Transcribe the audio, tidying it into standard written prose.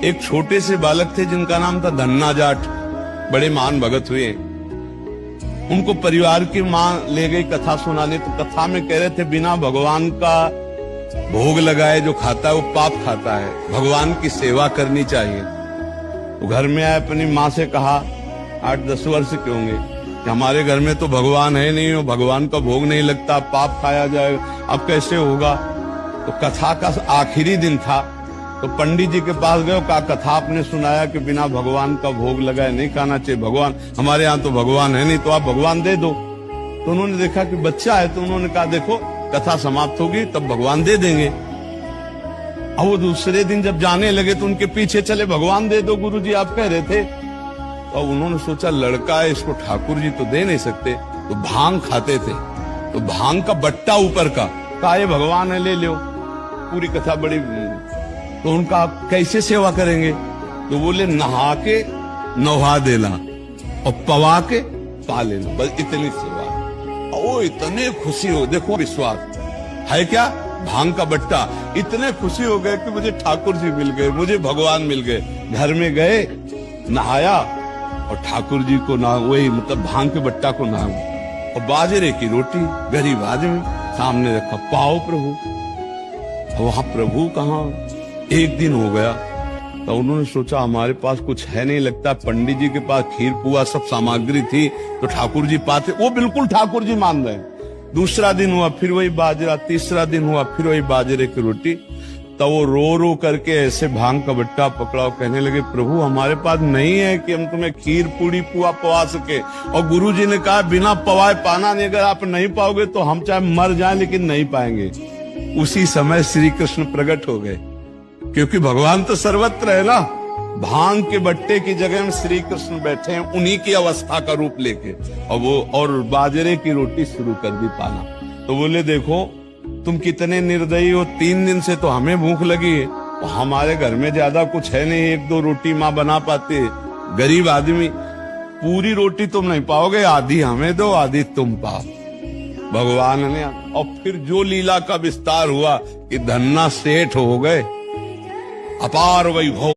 एक छोटे से बालक थे जिनका नाम था धन्ना जाट, बड़े महान भगत हुए। उनको परिवार की मां ले गई कथा सुनाने, तो कथा में कह रहे थे बिना भगवान का भोग लगाए जो खाता है वो पाप खाता है, भगवान की सेवा करनी चाहिए। तो घर में आए, अपनी माँ से कहा, 8-10 वर्ष के होंगे, कि हमारे घर में तो भगवान है नहीं, भगवान का भोग नहीं लगता, पाप खाया जाएगा, अब कैसे होगा। तो कथा का आखिरी दिन था, तो पंडित जी के पास गए, कहा कथा आपने सुनाया कि बिना भगवान का भोग लगाए नहीं खाना चाहिए, भगवान हमारे यहाँ तो भगवान है नहीं, तो आप भगवान दे दो। तो उन्होंने देखा कि बच्चा है, तो उन्होंने कहा देखो कथा समाप्त होगी तब भगवान दे देंगे। अब वो दूसरे दिन जब जाने लगे तो उनके पीछे चले, भगवान दे दो गुरुजी आप कह रहे थे। तो उन्होंने सोचा लड़का है, इसको ठाकुर जी तो दे नहीं सकते, तो भांग खाते थे, तो भांग का बट्टा ऊपर का, कहा ये भगवान है ले लो। पूरी कथा बड़ी, तो उनका कैसे सेवा करेंगे, तो बोले नहा के नहा देना और पवा के पा लेना, बस इतनी सेवा। ओ इतने खुशी हो, देखो विश्वास है क्या, भांग का बट्टा, इतने खुशी हो गए कि मुझे ठाकुर जी मिल गए, मुझे भगवान मिल गए। घर में गए, नहाया और ठाकुर जी को ना, वही मतलब भांग के बट्टा को ना, और बाजरे की रोटी गरीब आदमी सामने रखा, पाओ प्रभु। वहां प्रभु कहाँ, एक दिन हो गया, तो उन्होंने सोचा हमारे पास कुछ है नहीं, लगता पंडित जी के पास खीर पुआ सब सामग्री थी तो ठाकुर जी पाते, वो बिल्कुल ठाकुर जी मान रहे हैं। दूसरा दिन हुआ फिर वही बाजरा, तीसरा दिन हुआ फिर वही बाजरे की रोटी। तो वो रो रो करके ऐसे भांग का बट्टा पकड़ा और कहने लगे प्रभु हमारे पास नहीं है कि हम तुम्हें खीर पूड़ी पुआ पवा सके, और गुरु जी ने कहा बिना पवाए पाना नहीं, अगर आप नहीं पाओगे तो हम चाहे मर जाएं लेकिन नहीं पाएंगे। उसी समय श्री कृष्ण प्रकट हो गए, क्योंकि भगवान तो सर्वत्र है ना। भांग के बट्टे की जगह में श्री कृष्ण बैठे हैं, उन्हीं की अवस्था का रूप लेके, और बाजरे की रोटी शुरू कर दी पाना। तो बोले देखो तुम कितने निर्दयी हो, 3 दिन से तो हमें भूख लगी है, तो हमारे घर में ज्यादा कुछ है नहीं, 1-2 रोटी माँ बना पाते, गरीब आदमी, पूरी रोटी तुम नहीं पाओगे, आधी हमें दो आधी तुम पाओ। भगवान ने, और फिर जो लीला का विस्तार हुआ कि धन्ना सेठ हो गए, अपार वैभव।